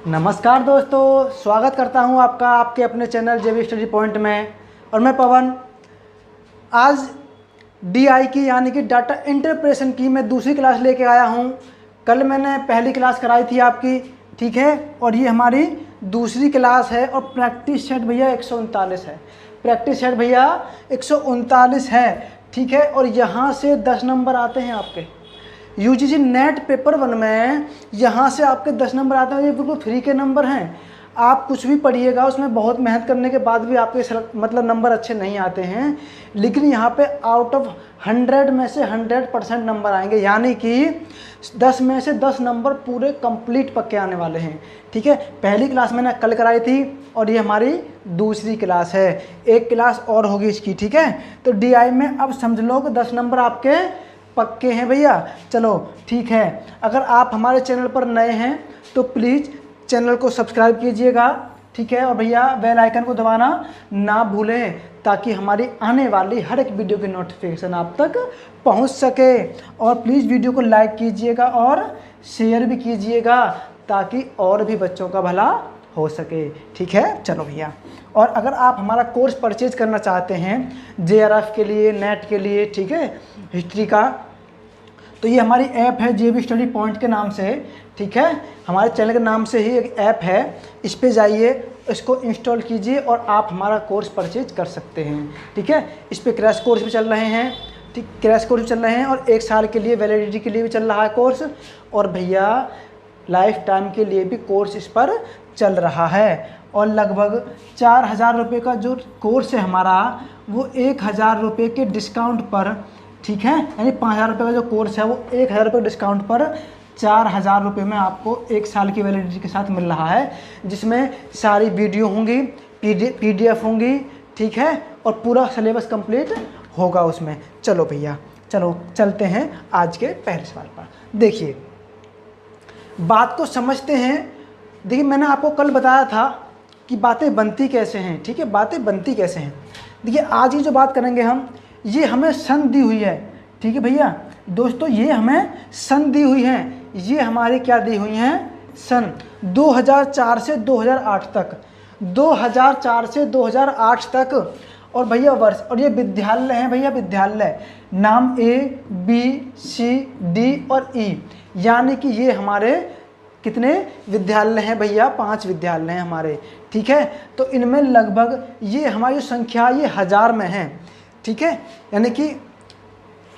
नमस्कार दोस्तों, स्वागत करता हूं आपका आपके अपने चैनल जेबी स्टडी पॉइंट में। और मैं पवन आज डीआई की यानी कि डाटा इंटरप्रेशन की मैं दूसरी क्लास लेके आया हूं। कल मैंने पहली क्लास कराई थी आपकी, ठीक है, और ये हमारी दूसरी क्लास है। और प्रैक्टिस सेट भैया 139 है। प्रैक्टिस सेट भैया 139 है, ठीक है। और यहाँ से 10 नंबर आते हैं आपके यूजीसी नेट पेपर 1 में। यहाँ से आपके 10 नंबर आते हैं। ये बिल्कुल फ्री के नंबर हैं। आप कुछ भी पढ़िएगा, उसमें बहुत मेहनत करने के बाद भी आपके मतलब नंबर अच्छे नहीं आते हैं, लेकिन यहाँ पे आउट ऑफ 100 में से 100% नंबर आएंगे। यानी कि 10 में से 10 नंबर पूरे कंप्लीट पक्के आने वाले हैं, ठीक है। पहली क्लास मैंने कल कराई थी और ये हमारी दूसरी क्लास है। एक क्लास और होगी इसकी, ठीक है। तो डीआई में अब समझ लो कि 10 नंबर आपके पक्के हैं भैया। चलो ठीक है। अगर आप हमारे चैनल पर नए हैं तो प्लीज़ चैनल को सब्सक्राइब कीजिएगा, ठीक है। और भैया बेल आइकन को दबाना ना भूलें, ताकि हमारी आने वाली हर एक वीडियो की नोटिफिकेशन आप तक पहुंच सके। और प्लीज़ वीडियो को लाइक कीजिएगा और शेयर भी कीजिएगा, ताकि और भी बच्चों का भला हो सके, ठीक है। चलो भैया, और अगर आप हमारा कोर्स परचेज करना चाहते हैं जेआरएफ के लिए, नेट के लिए, ठीक है, हिस्ट्री का, तो ये हमारी ऐप है जेबी स्टडी पॉइंट के नाम से, ठीक है। हमारे चैनल के नाम से ही एक ऐप है। इस पे जाइए, इसको इंस्टॉल कीजिए और आप हमारा कोर्स परचेज कर सकते हैं, ठीक है। इस पे क्रैश कोर्स भी चल रहे हैं, ठीक, क्रैश कोर्स भी चल रहे हैं और 1 साल के लिए वैलिडिटी के लिए भी चल रहा है कोर्स। और भैया लाइफ टाइम के लिए भी कोर्स इस पर चल रहा है। और लगभग 4000 रुपये का जो कोर्स है हमारा, वो 1000 रुपये के डिस्काउंट पर, ठीक है, यानी 5000 रुपये का जो कोर्स है वो 1000 रुपये डिस्काउंट पर 4000 रुपये में आपको 1 साल की वैलिडिटी के साथ मिल रहा है, जिसमें सारी वीडियो होंगी, पीडीएफ होंगी, ठीक है, और पूरा सिलेबस कंप्लीट होगा उसमें। चलो भैया, चलो चलते हैं आज के पहले सवाल पर। देखिए, बात को समझते हैं। देखिए, मैंने आपको कल बताया था कि बातें बनती कैसे हैं, ठीक है, बातें बनती कैसे हैं। देखिए, आज ही जो बात करेंगे हम, ये हमें सन दी हुई है, ठीक है भैया दोस्तों, ये हमें सन दी हुई है। ये हमारी क्या दी हुई हैं, सन 2004 से 2008 तक, 2004 से 2008 तक। और भैया वर्ष, और ये विद्यालय हैं भैया, विद्यालय नाम ABCD और E, यानी कि ये हमारे कितने विद्यालय हैं भैया, 5 विद्यालय हैं हमारे, ठीक है। तो इनमें लगभग ये हमारी संख्या ये 1000 में है, ठीक है, यानी कि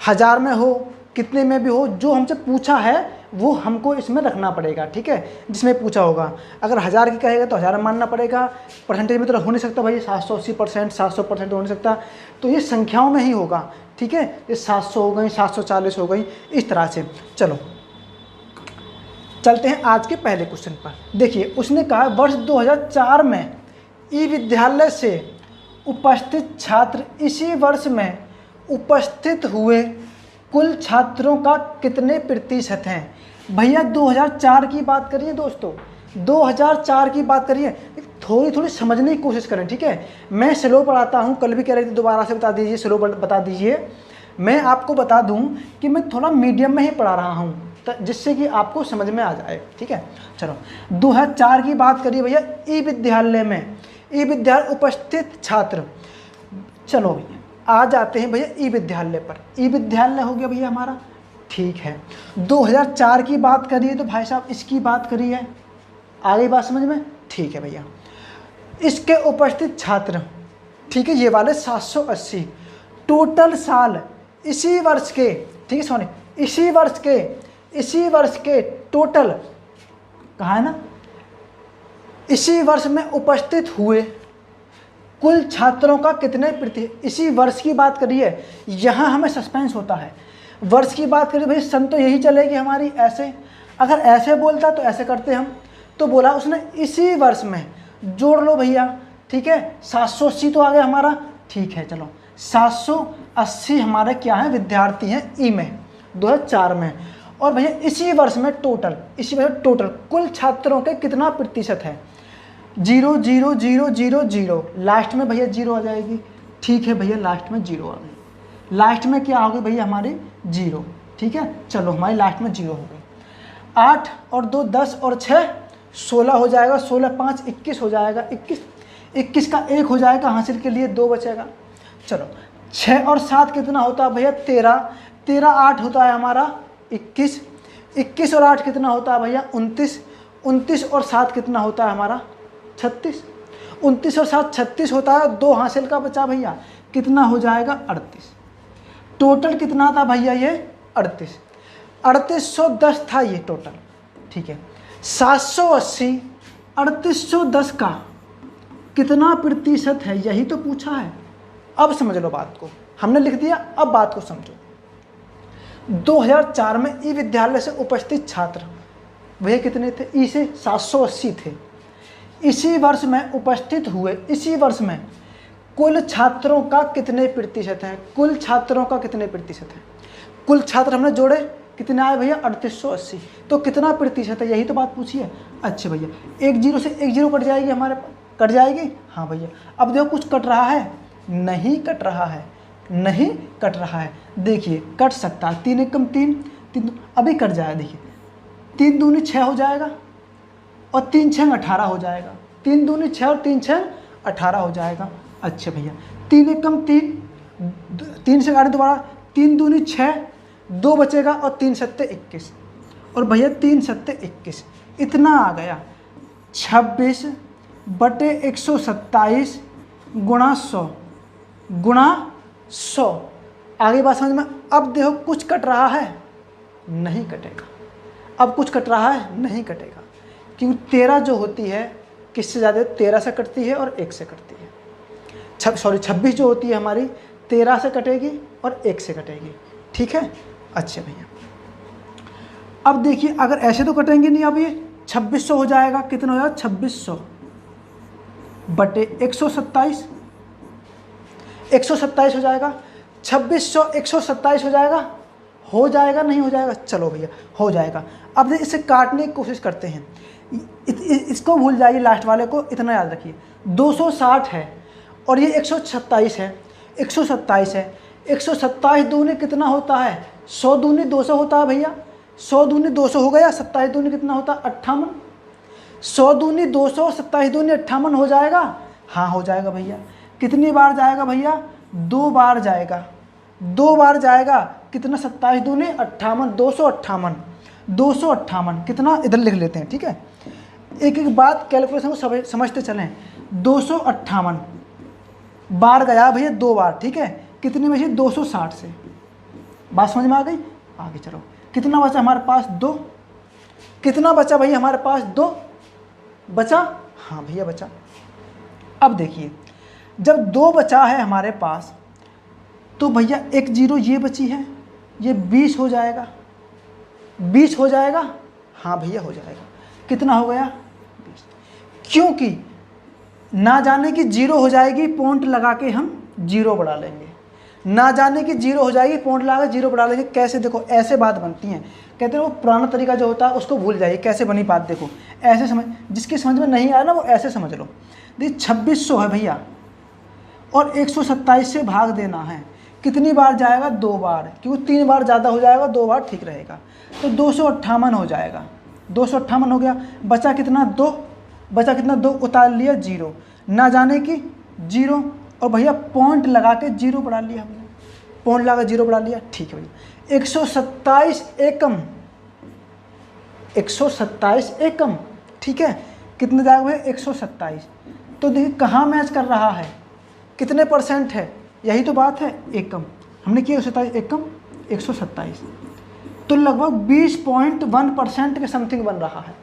1000 में हो, कितने में भी हो, जो हमसे पूछा है वो हमको इसमें रखना पड़ेगा, ठीक है, जिसमें पूछा होगा। अगर 1000 की कहेगा तो 1000 मानना पड़ेगा। परसेंटेज में तो हो नहीं सकता भाई, 780%, 700% हो नहीं सकता, तो ये संख्याओं में ही होगा, ठीक है। ये 700 हो गई, 740 हो गई, इस तरह से। चलो चलते हैं आज के पहले क्वेश्चन पर। देखिए, उसने कहा वर्ष 2004 में ई विद्यालय से उपस्थित छात्र इसी वर्ष में उपस्थित हुए कुल छात्रों का कितने प्रतिशत हैं। भैया 2004 की बात करिए दोस्तों, 2004 की बात करिए। थोड़ी समझने की कोशिश करें, ठीक है। मैं स्लो पढ़ाता हूँ, कल भी कह रही थी, दोबारा से बता दीजिए, स्लो बता दीजिए। मैं आपको बता दूँ कि मैं थोड़ा मीडियम में ही पढ़ा रहा हूँ, जिससे कि आपको समझ में आ जाए, ठीक है। चलो 2004 की बात करिए भैया, ई विद्यालय में, ई विद्यालय उपस्थित छात्र। चलो भैया आ जाते हैं भैया ई विद्यालय पर। ई विद्यालय हो गया भैया हमारा, ठीक है। 2004 की बात करिए तो भाई साहब इसकी बात करिए, आ गई बात समझ में, ठीक है भैया। इसके उपस्थित छात्र, ठीक है, ये वाले 780 टोटल साल इसी वर्ष के, ठीक है, सॉरी, इसी वर्ष के टोटल, कहा है ना, इसी वर्ष में उपस्थित हुए कुल छात्रों का कितने प्रतिशत। इसी वर्ष की बात करिए, यहाँ हमें सस्पेंस होता है। वर्ष की बात करिए भाई, सन तो यही चलेगी हमारी, ऐसे अगर ऐसे बोलता तो ऐसे करते हम, तो बोला उसने इसी वर्ष में, जोड़ लो भैया, ठीक है। 780 तो आ गया हमारा, ठीक है। चलो 780 हमारे क्या है, विद्यार्थी हैं ई में 2004 में। और भैया इसी वर्ष में टोटल, इसी वर्ष टोटल कुल छात्रों के कितना प्रतिशत है, 0,0,0,0,0, लास्ट में भैया 0 आ जाएगी, ठीक है भैया, लास्ट में 0 आ गई। लास्ट में क्या होगी भैया हमारी 0, ठीक है। चलो हमारी लास्ट में 0 हो गई। 8 और 2 10 और 6 16 हो जाएगा, 16 5 21 हो जाएगा, 21 का 1 हो जाएगा, हासिल के लिए 2 बचेगा। चलो 6 और 7 कितना होता है भैया 13, 13 8 होता है हमारा 21, 21 और 8 कितना होता है भैया 29, 29 और 7 कितना होता है हमारा 36, 29 और 7 36 होता है, 2 हासिल का बचा भैया, कितना हो जाएगा 38। टोटल कितना था भैया ये 38, 3810 था ये टोटल, ठीक है। 780 3810 का कितना प्रतिशत है, यही तो पूछा है। अब समझ लो बात को, हमने लिख दिया, अब बात को समझो। 2004 में ई विद्यालय से उपस्थित छात्र वह कितने थे, ई से 780 थे। इसी वर्ष में उपस्थित हुए, इसी वर्ष में कुल छात्रों का कितने प्रतिशत है, कुल छात्रों का कितने प्रतिशत है, कुल छात्र हमने जोड़े कितने आए भैया 3880, तो कितना प्रतिशत है, यही तो बात पूछी है। अच्छा भैया 1 0 से 1 0 कट जाएगी हमारे पास, कट जाएगी, हाँ भैया। अब देखो कुछ कट रहा है, नहीं कट रहा है, नहीं कट रहा है, देखिए कट सकता है, 3 एकम 3, 3 अभी कट जाएगा, देखिए 3 दूनी 6 हो जाएगा और 3 6 18 हो जाएगा, 3 दूनी 6 और 3 6 18 हो जाएगा। अच्छा भैया 3 एकम 3, 3 से काटे दोबारा, 3 दूनी 6, 2 बचेगा और 3 सत्ते 21, और भैया 3 सत्ते 21 इतना आ गया 26/127 गुणा 100 गुणा 100। आगे बात समझ में। अब देखो कुछ कट रहा है, नहीं कटेगा, अब कुछ कट रहा है, नहीं कटेगा, क्योंकि 13 जो होती है किससे ज़्यादा, 13 से कटती है और 1 से कटती है। 26 जो होती है हमारी 13 से कटेगी और 1 से कटेगी, ठीक है। अच्छा भैया अब देखिए, अगर ऐसे तो कटेंगे नहीं, अब ये 2600 हो जाएगा, कितना हो जाएगा 2600 बटे 127, 127 हो जाएगा, 2600 127 हो जाएगा, हो जाएगा नहीं हो जाएगा, चलो भैया हो जाएगा। अब इसे काटने की कोशिश करते हैं, इसको भूल जाइए, लास्ट वाले को इतना याद रखिए, 260 है और ये 127 है, 127 है, 127 दूनी कितना होता है, 100 दूनी 200 होता है भैया, 100 दूनी 200 हो गया, 27 दूनी कितना होता है 58, 100 दूनी 200, 27 दूनी 58 हो जाएगा, हाँ हो जाएगा भैया। कितनी बार जाएगा भैया, 2 बार जाएगा, 2 बार जाएगा, कितना 27 दूनी 58, 258, 258 कितना, इधर लिख लेते हैं, ठीक है। एक एक बात कैलकुलेशन को समझते चलें, 258 बार गया भैया 2 बार, ठीक है, कितनी बची 260 से, बात समझ में आ गई। आगे चलो, कितना बचा हमारे पास 2, कितना बचा भैया हमारे पास 2 बचा, हाँ भैया बचा। अब देखिए जब 2 बचा है हमारे पास, तो भैया 1 0 ये बची है, ये 20 हो जाएगा, 20 हो जाएगा, हाँ भैया हो जाएगा, कितना हो गया 20, क्योंकि ना जाने की 0 हो जाएगी, पॉइंट लगा के हम 0 बढ़ा लेंगे, ना जाने की 0 हो जाएगी, पॉइंट लगा के 0 बढ़ा लेंगे। कैसे, देखो ऐसे बात बनती हैं, कहते हैं वो पुराना तरीका जो होता है उसको भूल जाइए, कैसे बनी बात देखो, ऐसे समझ, जिसकी समझ में नहीं आया ना वो ऐसे समझ लो। देखिए 2600 है भैया और 127 से भाग देना है, कितनी बार जाएगा 2 बार, क्योंकि 3 बार ज़्यादा हो जाएगा, 2 बार ठीक रहेगा, तो 258 हो जाएगा, 258 हो गया, बचा कितना 2, बचा कितना 2, उतार लिया 0, ना जाने की 0, और भैया पॉइंट लगा के 0 बढ़ा लिया हमने, पॉइंट लगा 0 बढ़ा लिया, ठीक है भैया। 127 एकम, 127 एकम, ठीक है, कितने जाएगा भैया 127, तो देखिए कहाँ मैच कर रहा है, कितने % है, यही तो बात है, एकम हमने किया 127 एकम 127, तो लगभग 20.1% के समथिंग बन रहा है।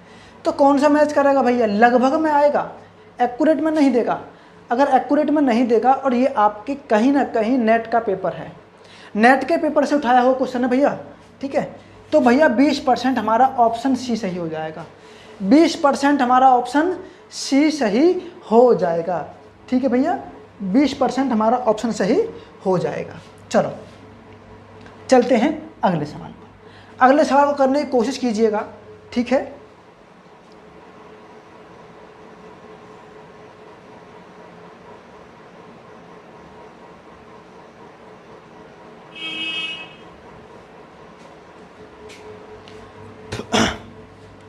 तो कौन सा मैच करेगा भैया, लगभग में आएगा, एक्यूरेट में नहीं देगा। अगर एक्यूरेट में नहीं देगा और ये आपके कहीं ना कहीं नेट का पेपर है, नेट के पेपर से उठाया हुआ क्वेश्चन है भैया, ठीक है, तो भैया 20% हमारा ऑप्शन सी सही हो जाएगा, 20% हमारा ऑप्शन सी सही हो जाएगा, ठीक है भैया, 20% हमारा ऑप्शन सही हो जाएगा। चलो चलते हैं अगले सवाल पर, अगले सवाल को करने की कोशिश कीजिएगा, ठीक है।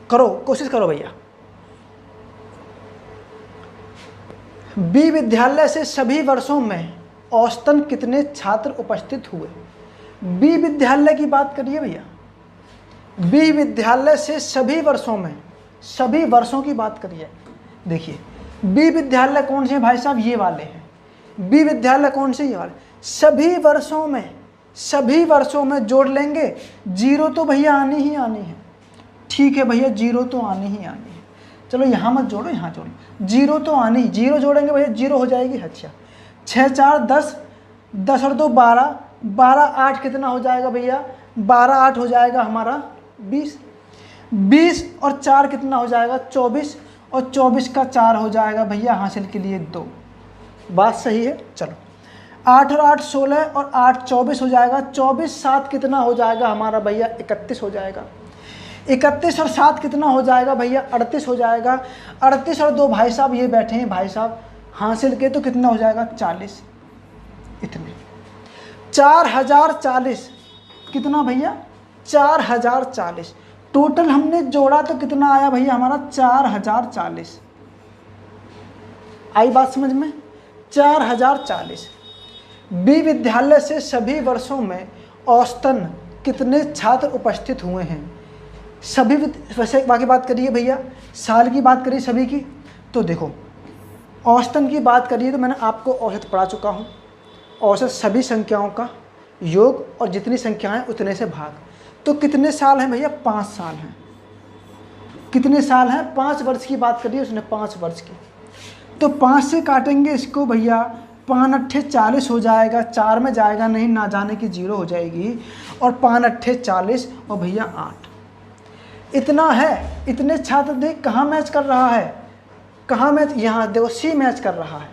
करो, कोशिश करो भैया। बी विद्यालय से सभी वर्षों में औसतन कितने छात्र उपस्थित हुए। बी विद्यालय की बात करिए भैया, बी विद्यालय से सभी वर्षों में, सभी वर्षों की बात करिए। देखिए बी विद्यालय कौन से भाई साहब, ये वाले हैं। बी विद्यालय कौन से, ये वाले। सभी वर्षों में, सभी वर्षों में जोड़ लेंगे, जीरो तो भैया आनी ही आनी है। ठीक है भैया, जीरो तो आनी ही आनी है। चलो यहाँ मत जोड़ो, यहाँ जोड़ो, जीरो तो आनी, जीरो जोड़ेंगे भैया जीरो हो जाएगी। अच्छा 6 4 10, 10 और 2 12, 12 8 कितना हो जाएगा भैया, 12 8 हो जाएगा हमारा 20, 20 और 4 कितना हो जाएगा 24, और 24 का 4 हो जाएगा भैया हासिल के लिए 2। बात सही है। चलो 8 और 8 16, और 8 24 हो जाएगा, 24 7 कितना हो जाएगा हमारा भैया 31 हो जाएगा। 31 और 7 कितना हो जाएगा भैया 38 हो जाएगा। 38 और 2 भाई साहब ये बैठे हैं भाई साहब हासिल के, तो कितना हो जाएगा 40। इतने 4040 कितना भैया 4040। टोटल हमने जोड़ा तो कितना आया भैया हमारा 4040। आई बात समझ में, 4040। बी विद्यालय से सभी वर्षों में औसतन कितने छात्र उपस्थित हुए हैं। सभी वैसे बाकी बात करिए भैया, साल की बात करिए सभी की, तो देखो औसतन की बात करिए तो मैंने आपको औसत पढ़ा चुका हूँ। औसत सभी संख्याओं का योग और जितनी संख्याएं उतने से भाग। तो कितने साल हैं भैया 5 साल हैं। कितने साल हैं 5 वर्ष की बात करिए उसने 5 वर्ष की। तो 5 से काटेंगे इसको भैया, 5 अट्ठे 40 हो जाएगा, 4 में जाएगा नहीं, ना जाने की 0 हो जाएगी, और 5 अट्ठे 40 और भैया 8। इतना है। इतने छात्र देख कहाँ मैच कर रहा है, कहाँ मैच, यहाँ देखो सी मैच कर रहा है,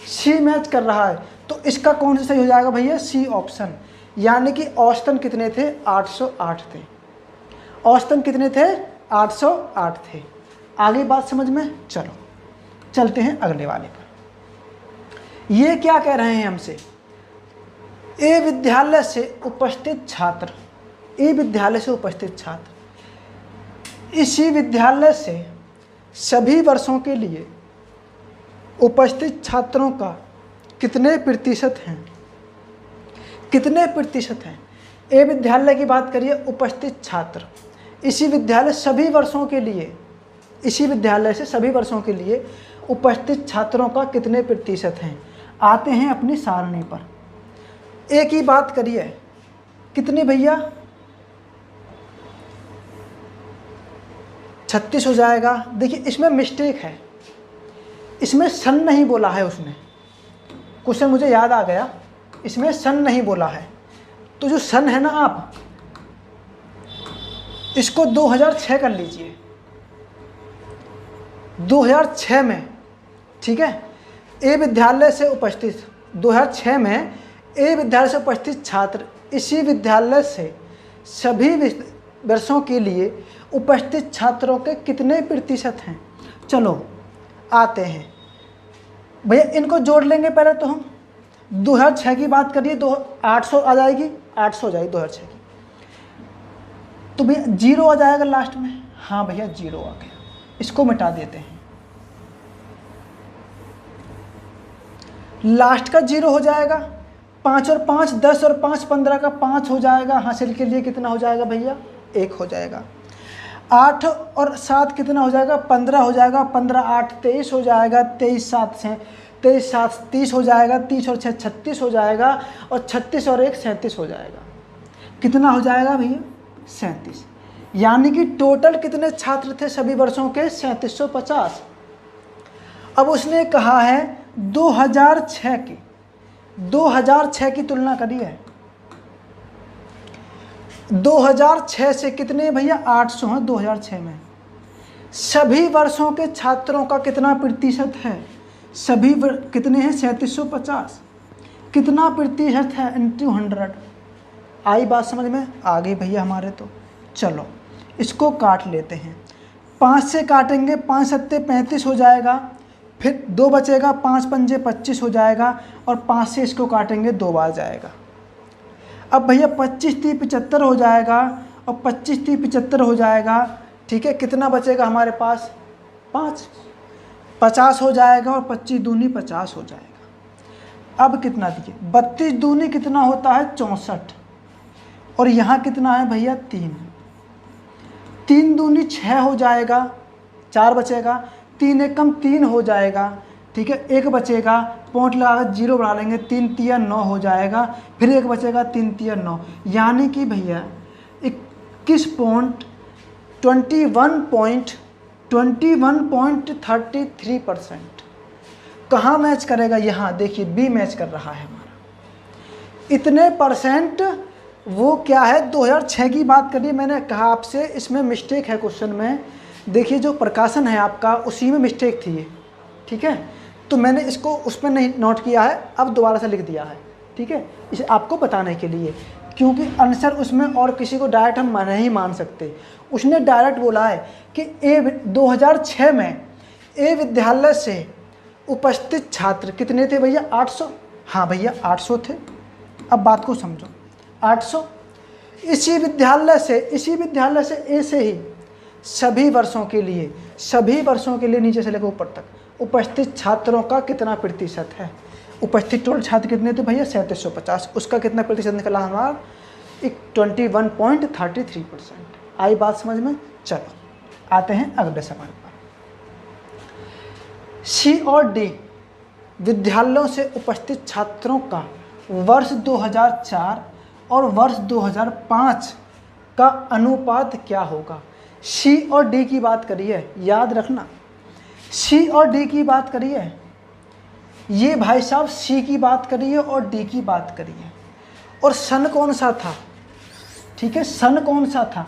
सी मैच कर रहा है। तो इसका कौन सा सही हो जाएगा भैया, सी ऑप्शन। यानी कि औसतन कितने थे 808 थे। औसतन कितने थे 808 थे। आगे बात समझ में। चलो चलते हैं अगले वाले पर। ये क्या कह रहे हैं हमसे, ए विद्यालय से उपस्थित छात्र, ए विद्यालय से उपस्थित छात्र इसी विद्यालय से सभी वर्षों के लिए उपस्थित छात्रों का कितने प्रतिशत हैं, कितने प्रतिशत हैं। ए विद्यालय की बात करिए, उपस्थित छात्र इसी विद्यालय सभी वर्षों के लिए, इसी विद्यालय से सभी वर्षों के लिए उपस्थित छात्रों का कितने प्रतिशत हैं। आते हैं अपनी सारणी पर। ए की बात करिए, कितने भैया 36 हो जाएगा। देखिए इसमें मिस्टेक है, इसमें सन नहीं बोला है उसने, क्वेश्चन मुझे याद आ गया, इसमें सन नहीं बोला है। तो जो सन है ना, आप इसको 2006 कर लीजिए, 2006 में, ठीक है। ए विद्यालय से उपस्थित 2006 में ए विद्यालय से उपस्थित छात्र इसी विद्यालय से सभी वर्षों के लिए उपस्थित छात्रों के कितने प्रतिशत हैं। चलो आते हैं भैया, इनको जोड़ लेंगे पहले तो हम। 2006 की बात करिए, 800 आ जाएगी, 800 हो जाएगी 2006 की। तो भैया 0 आ जाएगा लास्ट में। हाँ भैया 0 आ गया, इसको मिटा देते हैं। लास्ट का 0 हो जाएगा, 5 और 5 10 और 5 15 का 5 हो जाएगा। हासिल के लिए कितना हो जाएगा भैया 1 हो जाएगा। 8 और 7 कितना हो जाएगा 15 हो जाएगा। 15 8 23 हो जाएगा। 23 7 से 23 7 30 हो जाएगा। 30 और 6 36 हो जाएगा, और 36 और 1 37 हो जाएगा। कितना हो जाएगा भैया 37। यानी कि टोटल कितने छात्र थे सभी वर्षों के 3750। अब उसने कहा है 2006 की, 2006 की तुलना करिए। 2006 से कितने भैया 800 हैं 2006 में। सभी वर्षों के छात्रों का कितना प्रतिशत है, सभी कितने हैं 3750। कितना प्रतिशत है इंटू 100। आई बात समझ में आ गई भैया हमारे। तो चलो इसको काट लेते हैं। 5 से काटेंगे, 5 सत्ते 35 हो जाएगा, फिर 2 बचेगा, 5 पंजे 25 हो जाएगा, और 5 से इसको काटेंगे 2 बार जाएगा। अब भैया 25 30 75 हो जाएगा, और 25 30 75 हो जाएगा। ठीक है, कितना बचेगा हमारे पास 5। 50 हो जाएगा और 25 दूनी 50 हो जाएगा। अब कितना दिए, 32 दूनी कितना होता है 64, और यहाँ कितना है भैया 3, 3 दूनी 6 हो जाएगा, 4 बचेगा, 3 एकम 3 हो जाएगा, ठीक है, 1 बचेगा, पॉइंट लगा 0 बढ़ा लेंगे, 3 तिया 9 हो जाएगा, फिर 1 बचेगा, 3 तिया 9, यानी कि भैया 21.33%। कहाँ मैच करेगा, यहाँ देखिए बी मैच कर रहा है हमारा, इतने परसेंट। वो क्या है 2006 की बात करिए, मैंने कहा आपसे इसमें मिस्टेक है क्वेश्चन में, देखिए जो प्रकाशन है आपका उसी में मिस्टेक थी ये, ठीक है, तो मैंने इसको उस पर नहीं नोट किया है, अब दोबारा से लिख दिया है, ठीक है, इसे आपको बताने के लिए, क्योंकि आंसर उसमें और किसी को डायरेक्ट हम नहीं मान सकते। उसने डायरेक्ट बोला है कि 2006 में ए विद्यालय से उपस्थित छात्र कितने थे भैया 800, हाँ भैया 800 थे। अब बात को समझो, 800 इसी विद्यालय से ए से ही सभी वर्षों के लिए नीचे से लेकर ऊपर तक उपस्थित छात्रों का कितना प्रतिशत है, उपस्थित टोटल छात्र कितने थे भैया 3750, उसका कितना प्रतिशत निकला हमारा 21.33%। आई बात समझ में। चलो आते हैं अगले सवाल पर। सी और डी विद्यालयों से उपस्थित छात्रों का वर्ष 2004 और वर्ष 2005 का अनुपात क्या होगा। सी और डी की बात करिए, याद रखना सी और डी की बात करिए, ये भाई साहब सी की बात करिए और डी की बात करिए, और सन कौन सा था, ठीक है, सन कौन सा था,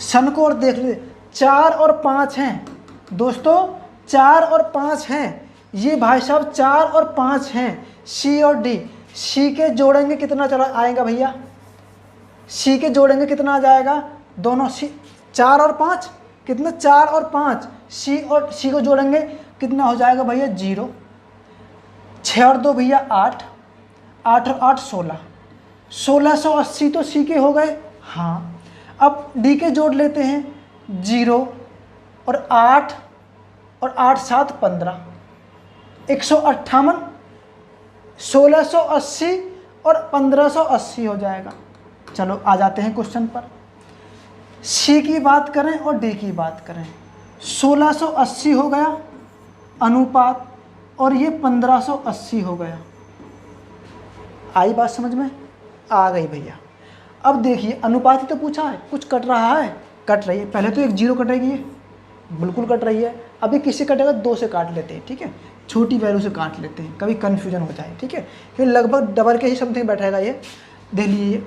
सन को और देख लीजिए 4 और 5 हैं दोस्तों, 4 और 5 हैं, ये भाई साहब 4 और 5 हैं, सी और डी। सी के जोड़ेंगे कितना चला आएगा भैया, सी के जोड़ेंगे कितना आ जाएगा, दोनों सी 4 और 5 कितना 4 और 5, सी और सी को जोड़ेंगे कितना हो जाएगा भैया 0, 6 और 2 भैया 8, 8 और 8 16, 1680 तो सी के हो गए। हाँ अब डी के जोड़ लेते हैं 0 और 8 और 8 7 15, 158, 1680 और 1580 हो जाएगा। चलो आ जाते हैं क्वेश्चन पर। सी की बात करें और डी की बात करें, 1680 हो गया अनुपात और ये 1580 हो गया। आई बात समझ में, आ गई भैया। अब देखिए अनुपात ही तो पूछा है, कुछ कट रहा है, कट रही है, पहले तो एक 0 कटेगी, ये बिल्कुल कट रही है, अभी किससे कटेगा 2 से काट लेते हैं, ठीक है, छोटी वैल्यू से काट लेते हैं, कभी कन्फ्यूजन हो जाए, ठीक है, फिर लगभग डबल के ही समथिंग बैठेगा ये, देख लीजिए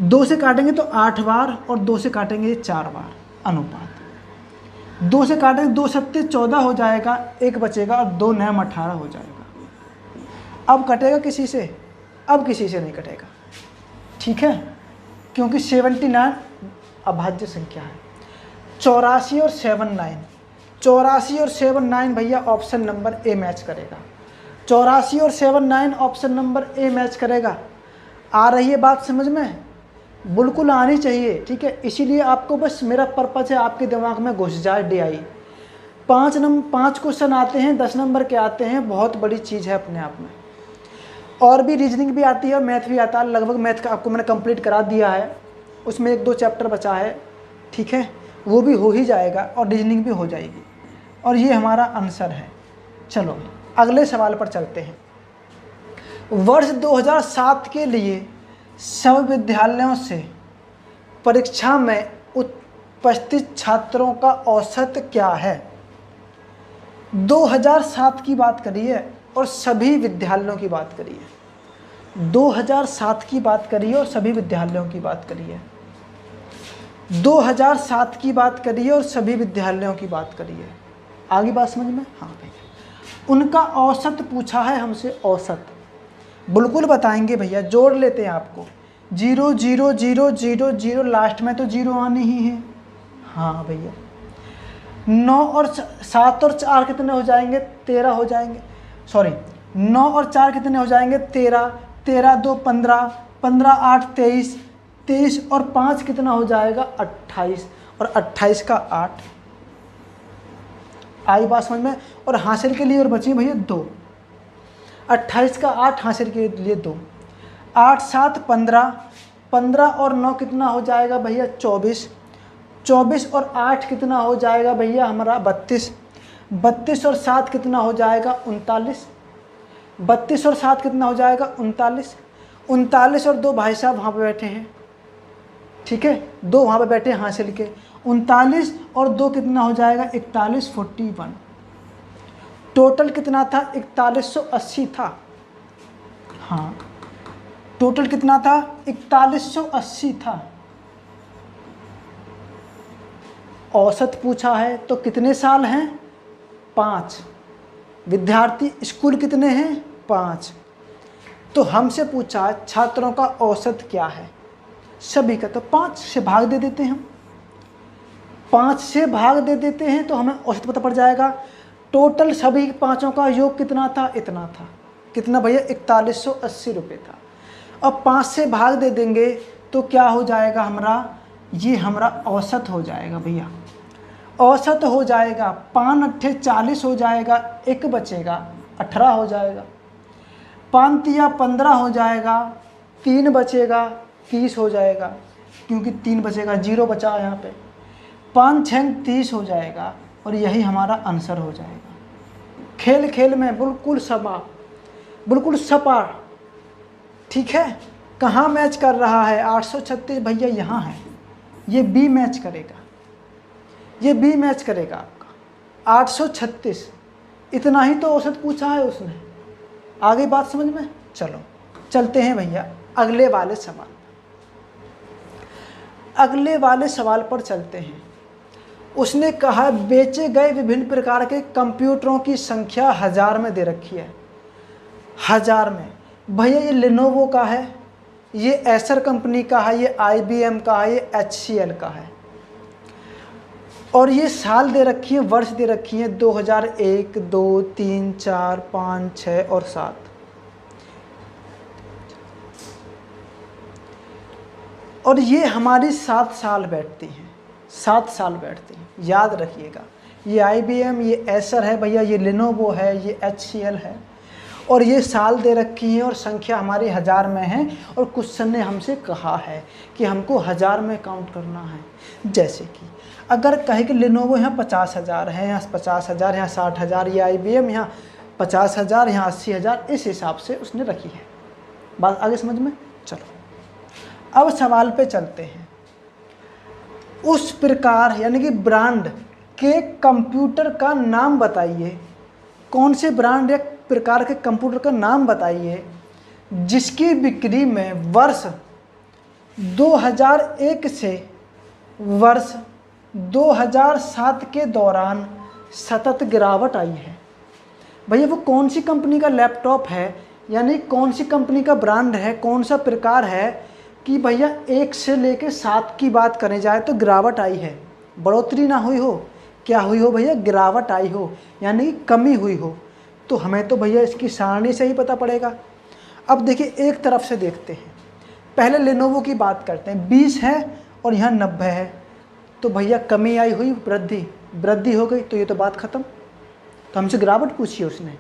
2 से काटेंगे तो 8 बार और 2 से काटेंगे 4 बार अनुपात, 2 से काटेंगे 2 सत्ते 14 हो जाएगा, 1 बचेगा और 2 नया 18 हो जाएगा। अब कटेगा किसी से, अब किसी से नहीं कटेगा, ठीक है, क्योंकि 79 अभाज्य संख्या है। 84 और 79, 84 और 79 भैया ऑप्शन नंबर ए मैच करेगा, 84 और 79 ऑप्शन नंबर ए मैच करेगा। आ रही है बात समझ में, बिल्कुल आनी चाहिए, ठीक है, इसीलिए आपको बस मेरा पर्पज है आपके दिमाग में घुस जाए DI। 5 क्वेश्चन आते हैं, 10 नंबर के आते हैं, बहुत बड़ी चीज़ है अपने आप में। और भी रीजनिंग भी आती है और मैथ भी आता है, लगभग मैथ का आपको मैंने कंप्लीट करा दिया है, उसमें 1-2 चैप्टर बचा है, ठीक है, वो भी हो ही जाएगा और रीजनिंग भी हो जाएगी, और ये हमारा आंसर है। चलो अगले सवाल पर चलते हैं। वर्ष 2007 के लिए सब विद्यालयों से परीक्षा में उपस्थित छात्रों का औसत क्या है। 2007 की बात करिए और सभी विद्यालयों की बात करिए, 2007 की बात करिए और सभी विद्यालयों की बात करिए, 2007 की बात करिए और सभी विद्यालयों की बात करिए। आगे बात समझ में, हाँ भैया, उनका औसत पूछा है हमसे, औसत बिल्कुल बताएंगे भैया, जोड़ लेते हैं आपको, 0 0 0 0 0, लास्ट में तो 0 आने ही है। हाँ भैया, 9 और 7 और 4 कितने हो जाएंगे, 13 हो जाएंगे, सॉरी 9 और 4 कितने हो जाएंगे 13, 13 2 15, 15 8 23, 23 और 5 कितना हो जाएगा 28, और 28 का 8, आई बात समझ में। और हासिल के लिए और बची भैया 2, 28 का 8 हासिल के लिए 2, 8 7 15, 15 और 9 कितना हो जाएगा भैया 24, 24 और 8 कितना हो जाएगा भैया हमारा 32, 32 और 7 कितना हो जाएगा 39, 32 और 7 कितना हो जाएगा 39, 39 और 2 भाई साहब वहाँ पे बैठे हैं, ठीक है, 2 वहाँ पे बैठे हैं हासिल के, 39 और 2 कितना हो जाएगा 41, 41। टोटल कितना था 4180 था, हाँ टोटल कितना था 4180 था। औसत पूछा है तो कितने साल हैं 5, विद्यार्थी स्कूल कितने हैं 5, तो हमसे पूछा छात्रों का औसत क्या है सभी का, तो 5 से भाग दे देते हैं हम, 5 से भाग दे देते हैं तो हमें औसत पता पड़ जाएगा। टोटल सभी पाँचों का योग कितना था, इतना था, कितना भैया 4180 रुपये था। अब 5 से भाग दे देंगे तो क्या हो जाएगा हमारा, ये हमारा औसत हो जाएगा भैया, औसत हो जाएगा 5 अट्ठे 40 हो जाएगा, 1 बचेगा 18 हो जाएगा, 5 तिया 15 हो जाएगा, 3 बचेगा 30 हो जाएगा, क्योंकि 3 बचेगा 0 बचा यहाँ पे, 5 6 30 हो जाएगा और यही हमारा आंसर हो जाएगा। खेल खेल में बिल्कुल सपा, ठीक है। कहाँ मैच कर रहा है 836 भैया यहाँ है, ये बी मैच करेगा, ये बी मैच करेगा आपका 836, इतना ही तो औसत पूछा है उसने। आगे बात समझ में, चलो चलते हैं भैया अगले वाले सवाल, अगले वाले सवाल पर चलते हैं। उसने कहा बेचे गए विभिन्न प्रकार के कंप्यूटरों की संख्या 1000 में दे रखी है, 1000 में। भैया ये लेनोवो का है, ये एसर कंपनी का है, ये IBM का है, ये HCL का है, और ये साल दे रखी है, वर्ष दे रखी है 2001, 2, 3, 4, 5, 6 और 7। और ये हमारी 7 साल बैठती हैं, 7 साल बैठती हैं, याद रखिएगा। ये IBM, ये एसर है भैया, ये लेनोवो है, ये HCL है, और ये साल दे रखी है और संख्या हमारी 1000 में है। और क्वेश्चन ने हमसे कहा है कि हमको 1000 में काउंट करना है। जैसे कि अगर कहे कि लेनोवो यहाँ 50,000 है, यहाँ 50,000, यहाँ 60,000, ये IBM यहाँ 50,000, यहाँ 80,000, इस हिसाब से उसने रखी है। बात आगे समझ में, चलो अब सवाल पे चलते हैं। उस प्रकार यानी कि ब्रांड के कंप्यूटर का नाम बताइए, कौन से ब्रांड या प्रकार के कंप्यूटर का नाम बताइए जिसकी बिक्री में वर्ष 2001 से वर्ष 2007 के दौरान सतत गिरावट आई है। भैया वो कौन सी कंपनी का लैपटॉप है, यानी कौन सी कंपनी का ब्रांड है, कौन सा प्रकार है कि भैया 1 से लेके 7 की बात करें जाए तो गिरावट आई है, बढ़ोतरी ना हुई हो, क्या हुई हो भैया, गिरावट आई हो, यानी कमी हुई हो। तो हमें तो भैया इसकी सारणी से ही पता पड़ेगा। अब देखिए एक तरफ से देखते हैं, पहले लेनोवो की बात करते हैं, 20 है और यहाँ 90 है, तो भैया कमी आई हुई, वृद्धि हो गई, तो ये तो बात ख़त्म। तो हमसे गिरावट पूछी है उसने,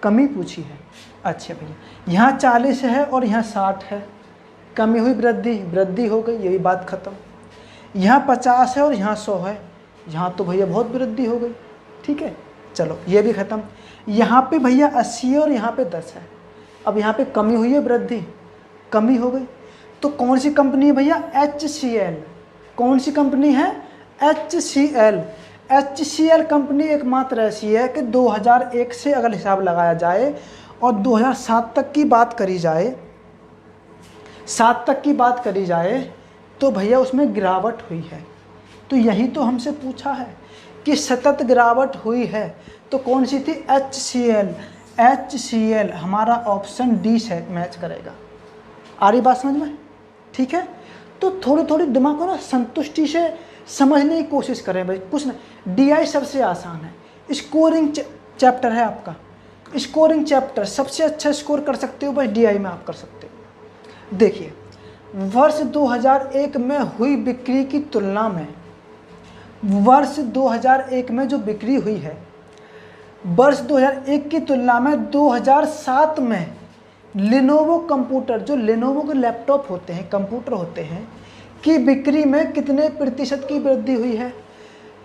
कमी पूछी है। अच्छा भैया यहाँ 40 है और यहाँ 60 है, कमी हुई, वृद्धि हो गई, यही बात ख़त्म। यहाँ 50 है और यहाँ 100 है, यहाँ तो भैया बहुत वृद्धि हो गई, ठीक है, चलो ये भी ख़त्म। यहाँ पे भैया 80 है और यहाँ पे 10 है, अब यहाँ पे कमी हुई है, वृद्धि, कमी हो गई। तो कौन सी कंपनी है भैया, HCL। कौन सी कंपनी है, HCL। HCL कंपनी एकमात्र ऐसी है कि 2001 से अगर हिसाब लगाया जाए और 2007 तक की बात करी जाए, 7 तक की बात करी जाए, तो भैया उसमें गिरावट हुई है। तो यही तो हमसे पूछा है कि सतत गिरावट हुई है, तो कौन सी थी, HCL। HCL हमारा ऑप्शन डी से मैच करेगा। आ रही बात समझ में, ठीक है। तो थोड़ी थोड़ी दिमाग को ना संतुष्टि से समझने की कोशिश करें भाई, कुछ ना, DI सबसे आसान है, स्कोरिंग चैप्टर है आपका, स्कोरिंग चैप्टर सबसे अच्छा स्कोर कर सकते हो भाई DI में आप कर सकते हो। देखिए वर्ष 2001 में हुई बिक्री की तुलना में वर्ष 2001 में जो बिक्री हुई है वर्ष 2001 की तुलना में 2007 में लेनोवो कंप्यूटर, जो लेनोवो के लैपटॉप होते हैं, कंप्यूटर होते हैं, की बिक्री में कितने प्रतिशत की वृद्धि हुई है?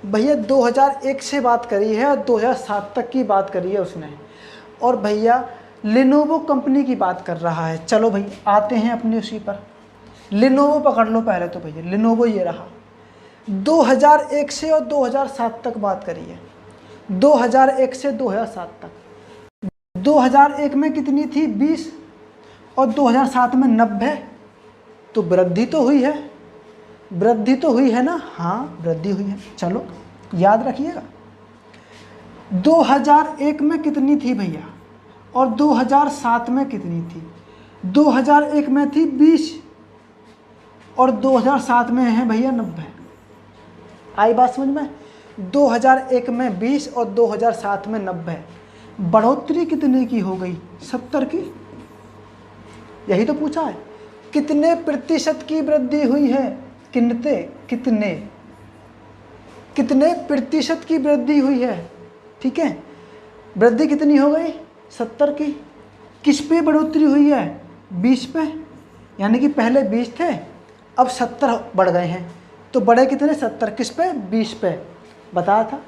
भैया 2001 से बात करी है और 2007 तक की बात करी है उसने, और भैया लेनोवो कंपनी की बात कर रहा है। चलो भाई आते हैं अपनी उसी पर। लेनोवो पकड़ लो पहले तो भैया, लेनोवो ये रहा। 2001 से और 2007 तक बात करी है, 2001 से 2007 तक। 2001 में कितनी थी? 20, और 2007 में 90, तो वृद्धि तो हुई है, वृद्धि तो हुई है ना? हाँ वृद्धि हुई है। चलो याद रखिएगा। 2001 में कितनी थी भैया और 2007 में कितनी थी? 2001 में थी 20 और 2007 में है भैया 90। आई बात समझ में? 2001 में 20 और 2007 में 90, बढ़ोतरी कितने की हो गई? 70 की। यही तो पूछा है, कितने प्रतिशत की वृद्धि हुई है? कितने प्रतिशत की वृद्धि हुई है? ठीक है, वृद्धि कितनी हो गई? 70 की। किस पे बढ़ोतरी हुई है? 20 पे, यानी कि पहले 20 थे अब 70 बढ़ गए हैं, तो बढ़े कितने? 70। किस पे? 20 पे। बताया था,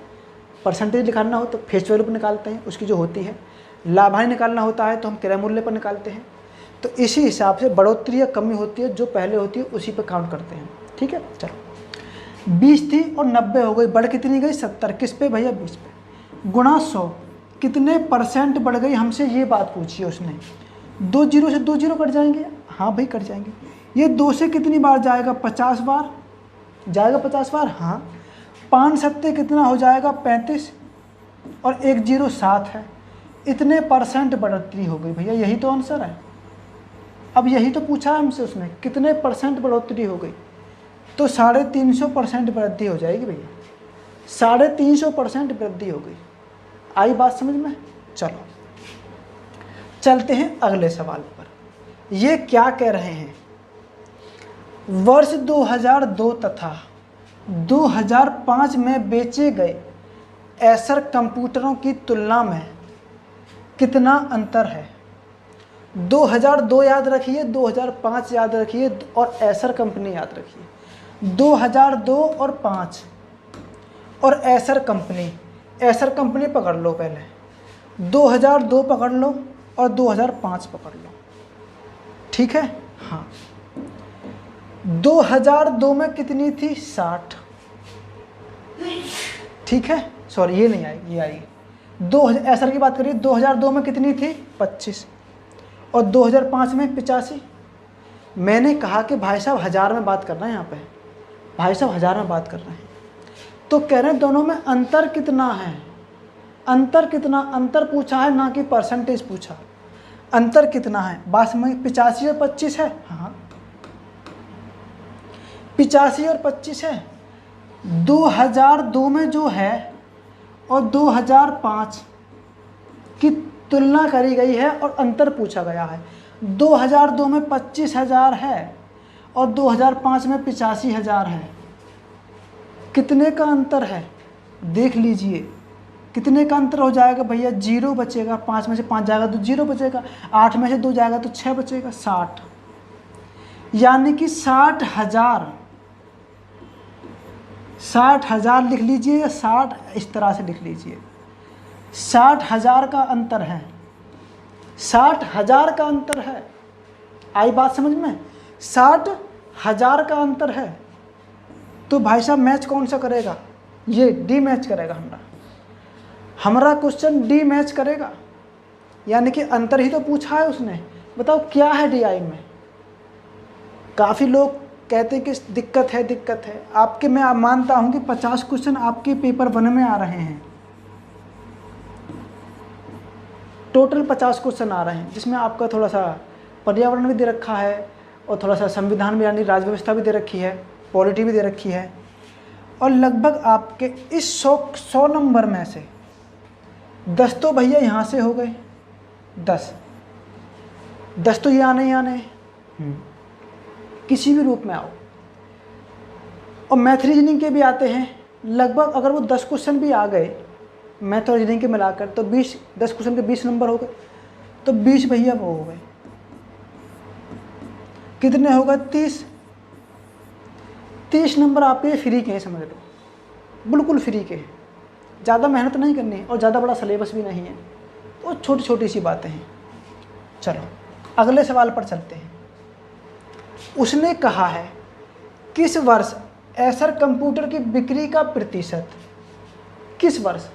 परसेंटेज निकालना हो तो फेस वैल्यू पर निकालते हैं, उसकी जो होती है। लाभांश निकालना होता है तो हम क्रय मूल्य पर निकालते हैं। तो इसी हिसाब से बढ़ोतरी या कमी होती है, जो पहले होती है उसी पे काउंट करते हैं। ठीक है, चलो 20 थी और 90 हो गई, बढ़ कितनी गई? 70। किस पे भैया? 20 पे। गुणा 100, कितने परसेंट बढ़ गई? हमसे ये बात पूछी है उसने। 2 जीरो से 2 जीरो कट जाएंगे। हाँ भाई कट जाएंगे। ये 2 से कितनी बार जाएगा? 50 बार जाएगा। 50 बार, हाँ। 5 सत्ते कितना हो जाएगा? 35, और 1 जीरो 7 है। इतने परसेंट बढ़ोतरी हो गई भैया, यही तो आंसर है। अब यही तो पूछा है हमसे उसने, कितने परसेंट बढ़ोतरी हो गई? तो 350% वृद्धि हो जाएगी भैया, 350% वृद्धि हो गई। आई बात समझ में? चलो चलते हैं अगले सवाल पर। ये क्या कह रहे हैं? वर्ष 2002 तथा 2005 में बेचे गए एसर कंप्यूटरों की तुलना में कितना अंतर है? 2002 याद रखिए, 2005 याद रखिए और एसर कंपनी याद रखिए। 2002 और 5 और एसर कंपनी पकड़ लो पहले। 2002 पकड़ लो और 2005 पकड़ लो। ठीक है, हाँ। 2002 में कितनी थी? 60। ठीक है, सॉरी ये नहीं आएगी, ये आएगी। 2000 एसर की बात करिए, 2002 में कितनी थी? 25, और 2005 में 85। मैंने कहा कि भाई साहब 1000 में बात करना है, यहाँ पे भाई साहब 1000 में बात कर रहे हैं, तो कह रहे हैं दोनों में अंतर कितना है? अंतर कितना? अंतर पूछा है ना कि परसेंटेज पूछा। अंतर कितना है? बात समझ? 85 और 25 है। हाँ 85 और 25 है। 2002 में जो है और 2005 की तुलना करी गई है और अंतर पूछा गया है। 2002 में 25,000 है और 2005 में 85,000 है। कितने का अंतर है? देख लीजिए कितने का अंतर हो जाएगा भैया? 0 बचेगा, 5 में से 5 जाएगा तो 0 बचेगा, 8 में से 2 जाएगा तो 6 बचेगा, 60। यानी कि 60,000 लिख लीजिए या 60 इस तरह से लिख लीजिए। 60,000 का अंतर है, 60,000 का अंतर है। आई बात समझ में? 60,000 का अंतर है। तो भाई साहब मैच कौन सा करेगा? ये डी मैच करेगा। हमारा क्वेश्चन डी मैच करेगा, यानी कि अंतर ही तो पूछा है उसने। बताओ क्या है डीआई में? काफ़ी लोग कहते हैं कि दिक्कत है आपके। मैं मानता हूं कि 50 क्वेश्चन आपके पेपर 1 में आ रहे हैं, टोटल 50 क्वेश्चन आ रहे हैं, जिसमें आपका थोड़ा सा पर्यावरण भी दे रखा है और थोड़ा सा संविधान भी यानी राज्य व्यवस्था भी दे रखी है, पॉलिटी भी दे रखी है। और लगभग आपके इस 100 नंबर में से 10 तो भैया यहाँ से हो गए, 10 तो ये आने ही आने किसी भी रूप में आओ। और मैथ रीजनिंग के भी आते हैं लगभग। अगर वो 10 क्वेश्चन भी आ गए मैथ और रीजनिंग के मिलाकर, तो 20, 10 क्वेश्चन के 20 नंबर हो गए, तो 20 भैया वो हो गए, कितने होगा 30। 30 नंबर आपके फ्री के हैं, समझ लो, बिल्कुल फ्री के हैं, ज़्यादा मेहनत नहीं करनी है और ज़्यादा बड़ा सिलेबस भी नहीं है, तो छोटी छोटी सी बातें हैं। चलो अगले सवाल पर चलते हैं। उसने कहा है किस वर्ष एसर कंप्यूटर की बिक्री का प्रतिशत, किस वर्ष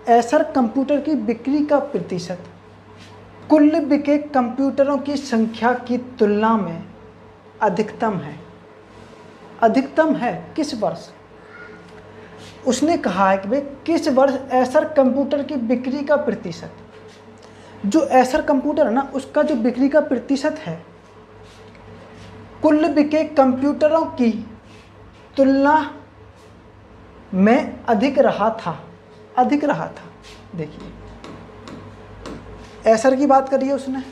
एसर कंप्यूटर की बिक्री का प्रतिशत कुल बिके कंप्यूटरों की संख्या की तुलना में अधिकतम है, अधिकतम है किस वर्ष। उसने कहा है कि भाई किस वर्ष एसर कंप्यूटर की बिक्री का प्रतिशत, जो एसर कंप्यूटर है ना उसका जो बिक्री का प्रतिशत है कुल बिके कंप्यूटरों की तुलना में अधिक रहा था, अधिक रहा था। देखिए एसर की बात करी है उसने,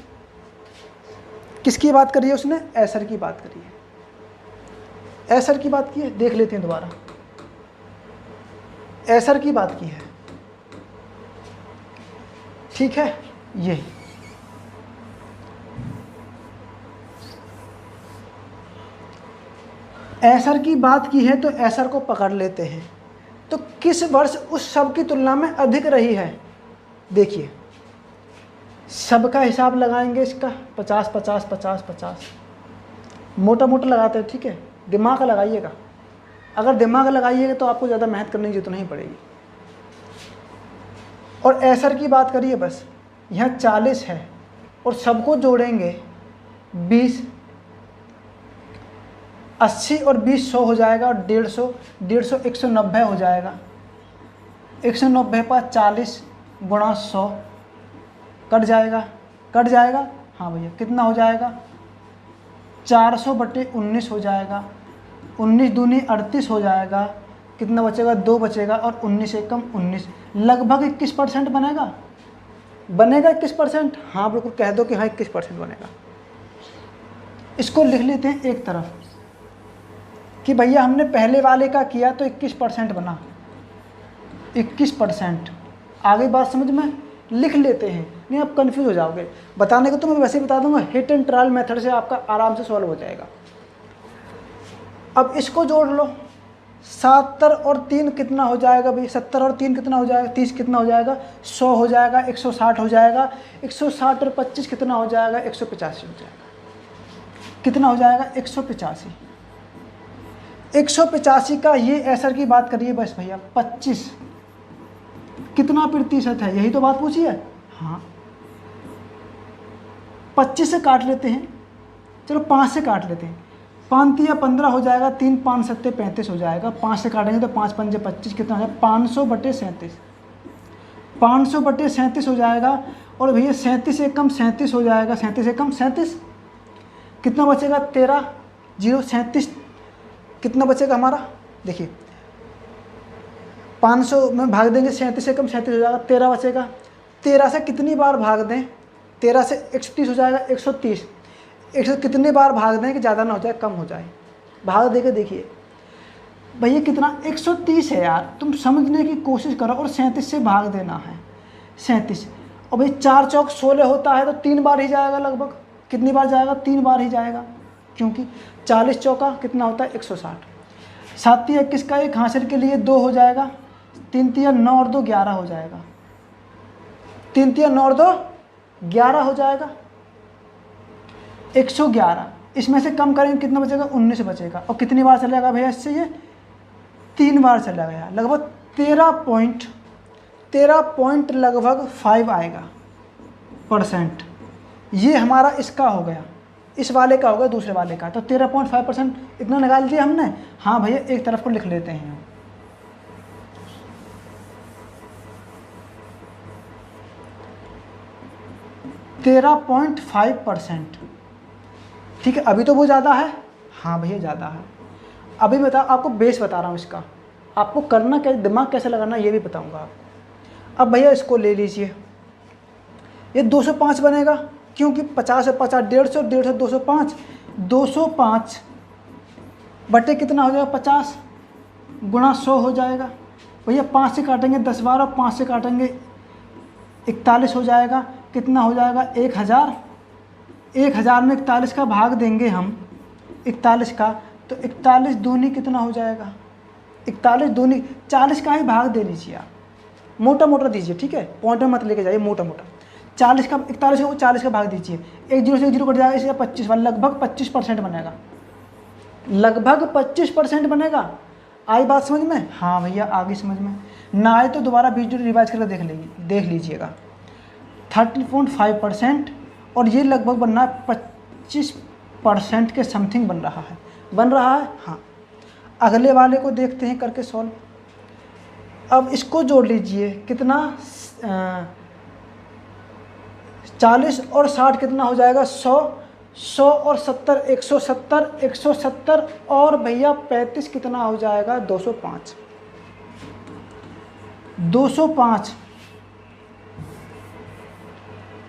किसकी बात करी है उसने, एसर की बात करी है, एसर की बात की है। देख लेते हैं दोबारा, एसर की बात की है, ठीक है। ये एसर की बात की है तो एसर को पकड़ लेते हैं। तो किस वर्ष उस सब की तुलना में अधिक रही है। देखिए सबका हिसाब लगाएंगे इसका 50 50 50 50, मोटा मोटा लगाते हैं, ठीक है। दिमाग लगाइएगा, अगर दिमाग लगाइएगा तो आपको ज़्यादा मेहनत करने की जरूरत नहीं पड़ेगी। और एसर की बात करिए, बस यहाँ 40 है और सबको जोड़ेंगे 20, 80 और 20 100 हो जाएगा, और 150 150 190 हो जाएगा। 190 पर 40 गुणा 100 कट जाएगा, कट जाएगा, हाँ भैया कितना हो जाएगा 400/19 हो जाएगा। 19 दूनी 38 हो जाएगा, कितना बचेगा 2 बचेगा, और 19 एकम 19, लगभग 21% बनेगा, बनेगा 21%। हाँ बिल्कुल कह दो कि हाँ 21% बनेगा। इसको लिख लेते हैं एक तरफ कि भैया हमने पहले वाले का किया तो 21% बना, 21%। आगे बात समझ में, लिख लेते हैं, नहीं आप कंफ्यूज हो जाओगे। बताने को तो मैं वैसे ही बता दूंगा, हिट एंड ट्रायल मेथड से आपका आराम से सॉल्व हो जाएगा। अब इसको जोड़ लो, 70 और 3 कितना हो जाएगा भाई, 70 और 3 कितना हो जाएगा, 30 कितना हो जाएगा, 100 हो जाएगा, 160 हो जाएगा, 160 और 25 कितना हो जाएगा, 185 हो जाएगा। कितना हो जाएगा 185। 185 का ये एसर की बात करिए बस भैया 25 कितना प्रतिशत है, यही तो बात पूछी है। हाँ 25 से काट लेते हैं, चलो 5 से काट लेते हैं, 5 तिया 15 हो जाएगा, 3 5 7 35 हो जाएगा। 5 से काटेंगे तो 5 5 25 कितना हो जाएगा 500/37, 500/37 हो जाएगा। और भैया 37 एकम 37 हो जाएगा, 37 एकम 37 कितना बचेगा 13, 0 37 कितना बचेगा हमारा। देखिए 500 में भाग देंगे 37 एकम 37 हो जाएगा, 13 बचेगा। 13 से कितनी बार भाग दें, 13 से 130 हो जाएगा, 130। 100 कितने बार भाग दें कि ज़्यादा ना हो जाए कम हो जाए, भाग देके देखिए भैया कितना 130 है यार, तुम समझने की कोशिश करो। और 37 से भाग देना है 37, और भाई 4 चौक 16 होता है तो 3 बार ही जाएगा लगभग। कितनी बार जाएगा 3 बार ही जाएगा, क्योंकि 40 चौका कितना होता है 160। 7 तिया 21 का 1 हासिल के लिए 2 हो जाएगा, 3 तिया 9 और 2 11 हो जाएगा, 3 तिया 9 और 2 11 हो जाएगा, 111। इसमें से कम करेंगे कितना बचेगा 19 बचेगा। और कितनी बार चलेगा भैया इससे, ये 3 बार चला गया, लगभग 13 पॉइंट लगभग 5 आएगा %। ये हमारा इसका हो गया, इस वाले का हो गया, दूसरे वाले का। तो 13.5% इतना निकाल दिया हमने। हाँ भैया एक तरफ को लिख लेते हैं, 13.5%, ठीक है। अभी तो वो ज़्यादा है, हाँ भैया ज़्यादा है। अभी बता आपको बेस बता रहा हूँ इसका, आपको करना कैसे, दिमाग कैसे लगाना ये भी बताऊँगा आपको। अब भैया इसको ले लीजिए, ये 205 बनेगा, क्योंकि 50 है 50, 150 150 205, 205 बटे कितना हो जाएगा 50 गुणा 100 हो जाएगा, भैया 5 से काटेंगे 10 बार और 5 से काटेंगे 41 हो जाएगा। कितना हो जाएगा 1000। 1000 में 41 का भाग देंगे हम 41 का, तो 41 दूनी कितना हो जाएगा 41 दूनी 40 का ही भाग दे लीजिए आप, मोटा मोटा दीजिए, ठीक है, पॉइंट में मत लेके जाइए, मोटा मोटा 40 का 41 को 40 का भाग दीजिए, एक जीरो से एक जीरो कट जाएगा, इसलिए 25 लगभग 25% बनेगा, लगभग 25% बनेगा। आई बात समझ में? हाँ भैया आगे समझ में ना आए तो दोबारा वीडियो रिवाइज करके देख लीजिएगा। 30.5% और ये लगभग बनना है 25% के समथिंग बन रहा है, हाँ। अगले वाले को देखते हैं करके सॉल्व। अब इसको जोड़ लीजिए, कितना 40 और 60 कितना हो जाएगा 100, 100 और 70 170, 170 और भैया 35 कितना हो जाएगा 205, 205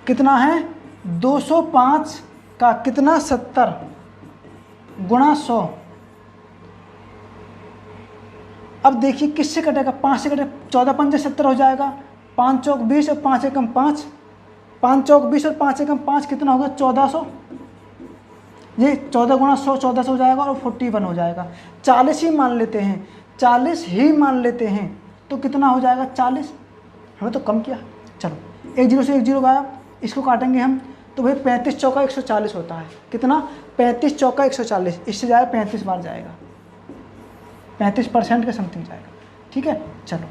कितना है 205 का कितना 70 गुणा 100। अब देखिए किससे कटेगा, 5 से कटेगा, 14 पंजे 70 हो जाएगा, 5 चौक 20 और 5 एकम 5, 5 चौक 20 और 5 एकम 5 कितना होगा 1400। ये 14 गुणा 100 1400 हो जाएगा और 41 हो जाएगा। 40 ही मान लेते हैं, 40 ही मान लेते हैं तो कितना हो जाएगा 40, हमें तो कम किया। चलो एक जीरो से एक जीरो गायब, इसको काटेंगे हम तो भाई 35 चौका 140 होता है, कितना 35 चौका 140, इससे जाएगा 35 बार जाएगा, 35% के समथिंग जाएगा, ठीक है। चलो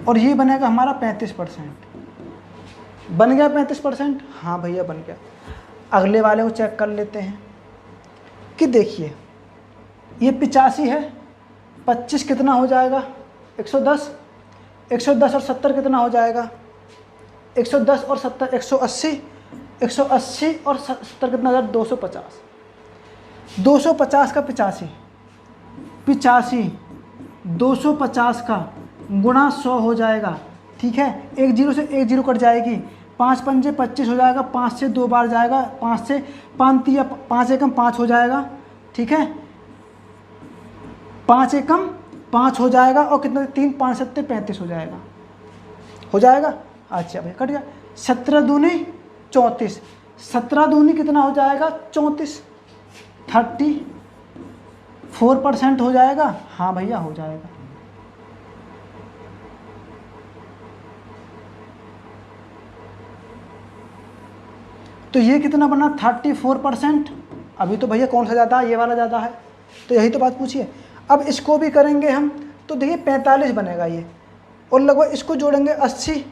और ये बनेगा हमारा 35%, बन गया 35%, हाँ भैया बन गया। अगले वाले को चेक कर लेते हैं कि देखिए ये 85 है, 25 कितना हो जाएगा 110, 110 और 70 कितना हो जाएगा 110 और 70 180, 180 और 70 कितना हो जाएगा 250, 250 का 85, 250 का गुणा 100 हो जाएगा, ठीक है। एक जीरो से एक जीरो कट जाएगी, 5 पंजे 25 हो जाएगा, 5 से 2 बार जाएगा, 5 से 5 या 5 एकम 5 हो जाएगा, ठीक है, 5 एकम 5 हो जाएगा और कितना 3 5 7 35 हो जाएगा, अच्छा भाई कट गया। 17 दूनी 34, 17 दूनी कितना हो जाएगा 34, 34% हो जाएगा, हाँ भैया हो जाएगा। तो ये कितना बना 34%। अभी तो भैया कौन सा ज़्यादा है, ये वाला ज़्यादा है, तो यही तो बात पूछिए। अब इसको भी करेंगे हम तो देखिए 45 बनेगा ये, और लगभग इसको जोड़ेंगे 80,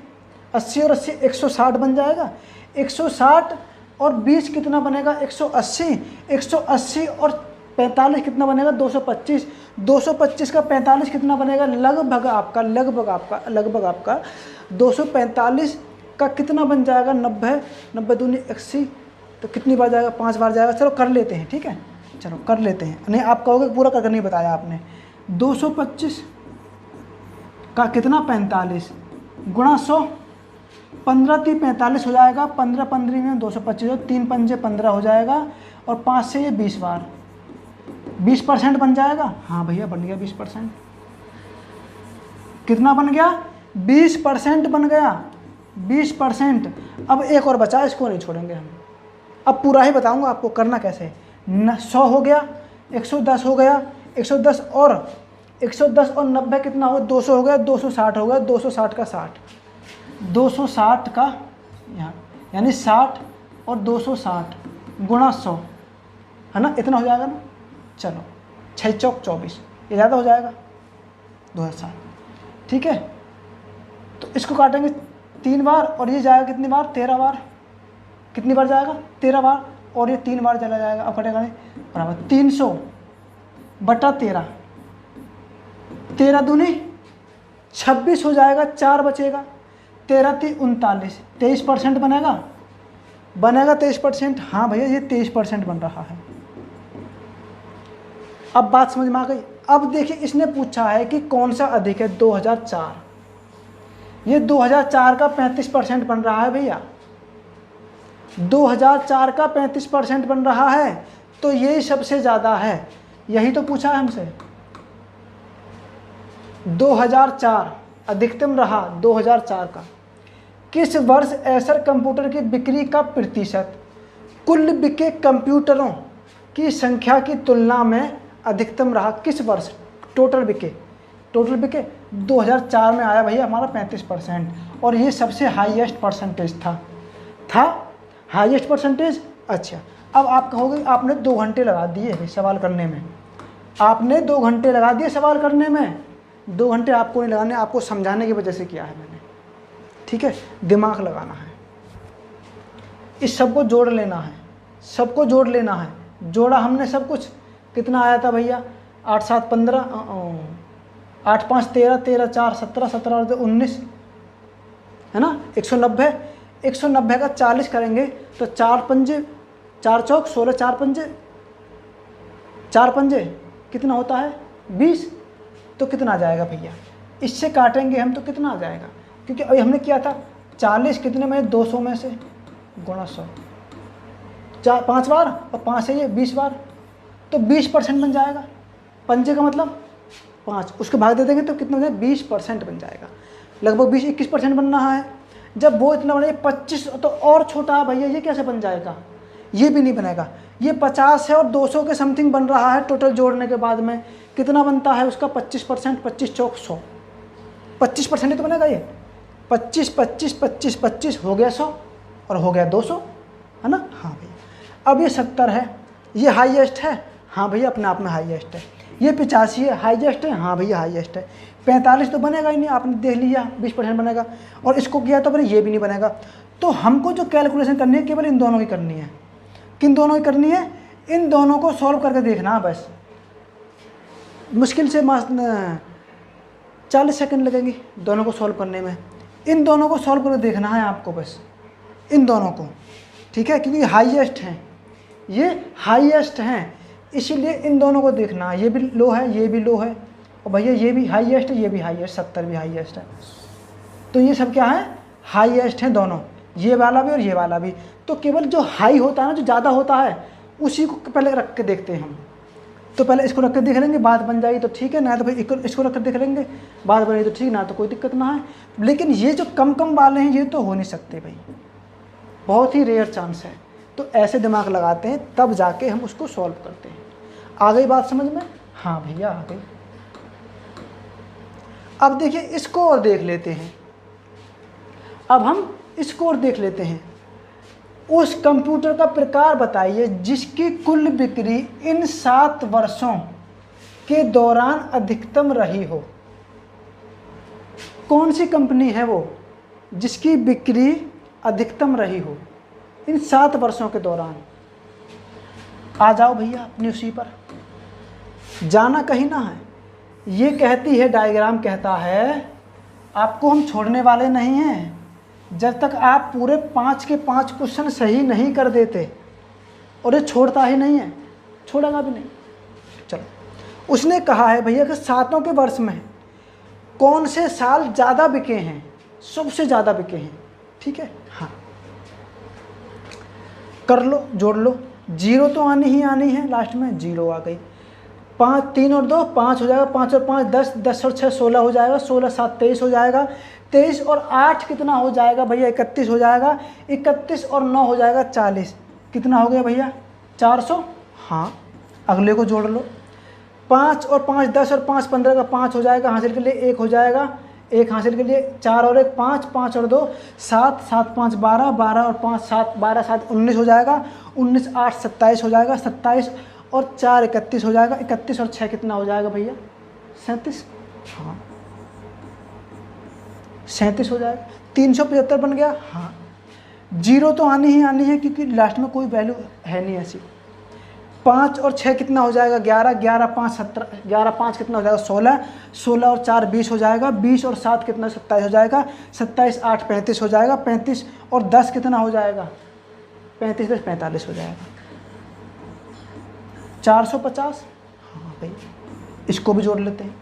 80 और 80 160 बन जाएगा, 160 और 20 कितना बनेगा 180, 180 और 45 कितना बनेगा 225, 225 का 45 कितना बनेगा लगभग आपका 245 का कितना बन जाएगा 90, 90 दूनी 80, तो कितनी बार जाएगा 5 बार जाएगा। चलो कर लेते हैं, ठीक है, चलो कर लेते हैं, नहीं आप कहोगे पूरा करके नहीं बताया आपने। 225 का कितना 45 गुणा 100, 15 3 45 हो जाएगा, 15 15 में 225 हो, 3 पंजे 15 हो जाएगा और 5 से ये 20 बार, 20% बन जाएगा, हाँ भैया बन गया 20%। कितना बन गया 20% बन गया, 20%। अब एक और बचा, इसको नहीं छोड़ेंगे हम, अब पूरा ही बताऊंगा आपको करना कैसे। 100 हो गया, 110 हो गया, 110 और 90 कितना हो 200 हो गया, 260 हो गया, 260 का 60, 260 का यहाँ यानी 60 और 260 गुणा 100 है ना, इतना हो जाएगा ना। चलो 6 चौक 24, ये ज़्यादा हो जाएगा 2060, ठीक है। तो इसको काटेंगे 3 बार और ये जाएगा कितनी बार 13 बार, कितनी बार जाएगा 13 बार, और ये 3 बार चला जाएगा, अब कटेगा नहीं बराबर 300 बटा 13, 13 दूनी 26 हो जाएगा, 4 बचेगा, 13 3 39, 23% बनेगा 23%, हाँ भैया ये 23% बन रहा है। अब बात समझ में आ गई। अब देखिए इसने पूछा है कि कौन सा अधिक है 2004, ये 2004 का 35% बन रहा है भैया, 2004 का 35% बन रहा है, तो ये सबसे ज़्यादा है। यही तो पूछा है हमसे। 2004 अधिकतम रहा 2004 का। किस वर्ष एसर कंप्यूटर की बिक्री का प्रतिशत कुल बिके कंप्यूटरों की संख्या की तुलना में अधिकतम रहा? किस वर्ष टोटल बिके 2004 में आया भैया हमारा 35%, और ये सबसे हाईएस्ट परसेंटेज था हाईएस्ट परसेंटेज। अच्छा, अब आप कहोगे आपने 2 घंटे लगा दिए भाई सवाल करने में, आपने 2 घंटे लगा दिए सवाल करने में। 2 घंटे आपको नहीं लगाने, आपको समझाने की वजह से किया है मैंने, ठीक है। दिमाग लगाना है, इस सबको जोड़ लेना है, सबको जोड़ लेना है। जोड़ा हमने सब कुछ, कितना आया था भैया? 8 7 15, 8 5 13, 13 4 17, 17 और 19, है ना। 190, 190 का 40 करेंगे तो 4 पंजे 4 चौक 16, 4 पंजे कितना होता है? 20। तो कितना आ जाएगा भैया? इससे काटेंगे हम तो कितना आ जाएगा? क्योंकि अभी हमने किया था 40 कितने में? 200 में से गुणा 100, 5 बार और 5 है ये 20 बार, तो 20% बन जाएगा। पंजे का मतलब 5, उसके भाग दे देंगे तो कितना हो जाएगा? 20% बन जाएगा। लगभग 20-21% बनना है। जब वो इतना बड़ा 25 तो और छोटा है भैया, ये कैसे बन जाएगा? ये भी नहीं बनेगा। ये 50 है और 200 के समथिंग बन रहा है। टोटल जोड़ने के बाद में कितना बनता है उसका? 25%, 25 चौक 100, 25% ही तो बनेगा ये। 25 25 25 25 हो गया 100 और हो गया 200, है ना। हाँ भैया। अब ये 70 है, ये हाईएस्ट है। हाँ भैया अपने आप में हाईएस्ट है। ये 85 है, हाईएस्ट है। हाँ भैया हाईएस्ट है। 45 तो बनेगा ही नहीं, आपने देख लिया 20% बनेगा। और इसको किया तो ये भी नहीं बनेगा। तो हमको जो कैलकुलेशन करनी है केवल इन दोनों की करनी है। किन दोनों की करनी है? इन दोनों को सॉल्व करके देखना बस। मुश्किल से 40 सेकंड लगेंगे दोनों को सॉल्व करने में। इन दोनों को सॉल्व करके देखना है आपको बस, इन दोनों को, ठीक है। क्योंकि हाईएस्ट हैं, ये हाईएस्ट हैं, इसीलिए इन दोनों को देखना है। ये भी लो है, ये भी लो है, और भैया ये भी हाईएस्ट है, ये भी हाईएस्ट, 70 भी हाईएस्ट है। तो ये सब क्या है? हाईएस्ट हैं दोनों, ये वाला भी और ये वाला भी। तो केवल जो हाई होता है ना, जो ज़्यादा होता है, उसी को पहले रख के देखते हैं हम। तो पहले इसको रख कर देख लेंगे, बात बन जाएगी तो ठीक है, ना तो भाई इसको रख कर देख लेंगे, बात बनेगी तो ठीक, ना तो कोई दिक्कत ना है। लेकिन ये जो कम कम वाले हैं ये तो हो नहीं सकते भाई, बहुत ही रेयर चांस है। तो ऐसे दिमाग लगाते हैं तब जाके हम उसको सॉल्व करते हैं। आ गई बात समझ में? हाँ भैया आ गई। अब देखिए इसको और देख लेते हैं। अब हम इसको और देख लेते हैं। उस कंप्यूटर का प्रकार बताइए जिसकी कुल बिक्री इन 7 वर्षों के दौरान अधिकतम रही हो। कौन सी कंपनी है वो जिसकी बिक्री अधिकतम रही हो इन 7 वर्षों के दौरान? आ जाओ भैया अपनी उसी पर, जाना कहीं ना है। ये कहती है, डायग्राम कहता है, आपको हम छोड़ने वाले नहीं हैं जब तक आप पूरे 5 के 5 क्वेश्चन सही नहीं कर देते। और ये छोड़ता ही नहीं है, छोड़ेगा भी नहीं। चलो, उसने कहा है भैया कि 7 के वर्ष में कौन से साल ज़्यादा बिके हैं, सबसे ज़्यादा बिके हैं, ठीक है। हाँ कर लो, जोड़ लो। 0 तो आनी ही आनी है, लास्ट में 0 आ गई। 5 3 और 2 5 हो जाएगा, 5 और 5 10, 10 और 6 16 हो जाएगा, 16 7 23 हो जाएगा, 23 और 8 कितना हो जाएगा भैया? 31 हो जाएगा, 31 और 9 हो जाएगा 40। कितना हो गया भैया? 400। हाँ, अगले को जोड़ लो। 5 और 5 10 और 5 15 का 5 हो जाएगा, हासिल के लिए 1 हो जाएगा, 1 हासिल के लिए 4 और 1 5, 5 और 2 7, 7 5 12, 12 और 5 7, 12 7 19 हो जाएगा, 19 8 27 हो जाएगा, 27 और 4 31 हो जाएगा, 31 और 6 कितना हो जाएगा भैया? 37। हाँ 37 हो जाएगा। 375 बन गया। हाँ 0 तो आनी ही आनी है क्योंकि लास्ट में कोई वैल्यू है नहीं ऐसी। 5 और 6 कितना हो जाएगा? 11, 11 5 17, 11 5 कितना हो जाएगा? 16, 16 और 4 20 हो जाएगा, 20 और 7 कितना? 27 हो जाएगा, 27 8 35 हो जाएगा, 35 और 10 कितना हो जाएगा? 35 10 45 हो जाएगा, 450। हाँ भाई इसको भी जोड़ लेते हैं।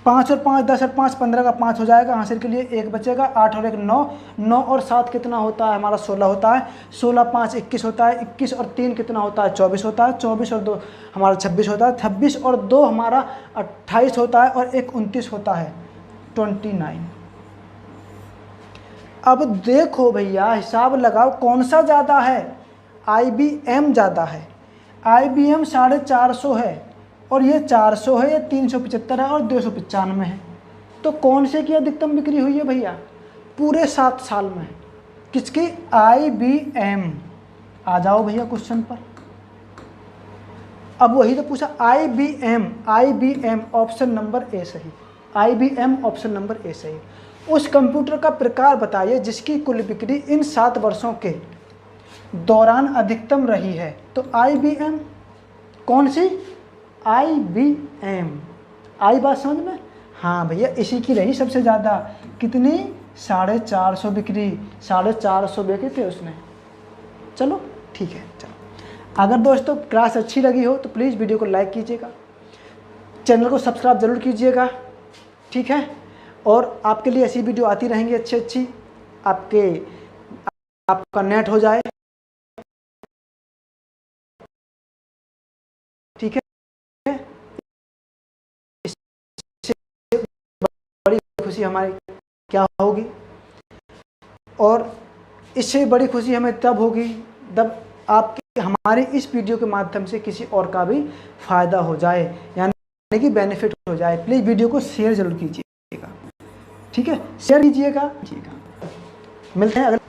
5 और 5 10 और 5 15 का 5 हो जाएगा, हासिल के लिए 1 बचेगा। 8 और 1 9, 9 और 7 कितना होता है हमारा 16 होता है। 16 5 21 होता है। 21 और 3 कितना होता है 24 होता है। 24 और 2 हमारा 26 होता है। 26 और 2 हमारा 28 होता है और 1 29 होता है 29। अब देखो भैया हिसाब लगाओ कौन सा ज़्यादा है। IBM ज़्यादा है। IBM 450 है और ये 400 है, ये 375 है और 295 है। तो कौन से की अधिकतम बिक्री हुई है भैया पूरे 7 साल में? किसकी? IBM। आ जाओ भैया क्वेश्चन पर। अब वही तो पूछा, IBM ऑप्शन नंबर ए सही। IBM ऑप्शन नंबर ए सही। उस कंप्यूटर का प्रकार बताइए जिसकी कुल बिक्री इन 7 वर्षों के दौरान अधिकतम रही है। तो IBM। कौन सी? IBM। आई बात समझ में? हाँ भैया इसी की रही सबसे ज़्यादा। कितनी? 450 बिक्री। 450 बेचे थे उसने। चलो ठीक है। चलो अगर दोस्तों क्लास अच्छी लगी हो तो प्लीज़ वीडियो को लाइक कीजिएगा, चैनल को सब्सक्राइब ज़रूर कीजिएगा, ठीक है। और आपके लिए ऐसी वीडियो आती रहेंगी अच्छी आपका नेट हो जाए, ठीक है। इससे बड़ी खुशी हमारी क्या होगी? और इससे बड़ी खुशी हमें तब होगी जब आपके हमारे इस वीडियो के माध्यम से किसी और का भी फ़ायदा हो जाए, यानी कि बेनिफिट हो जाए। प्लीज़ वीडियो को शेयर ज़रूर कीजिएगा, ठीक है। शेयर कीजिएगा। मिलते हैं अगले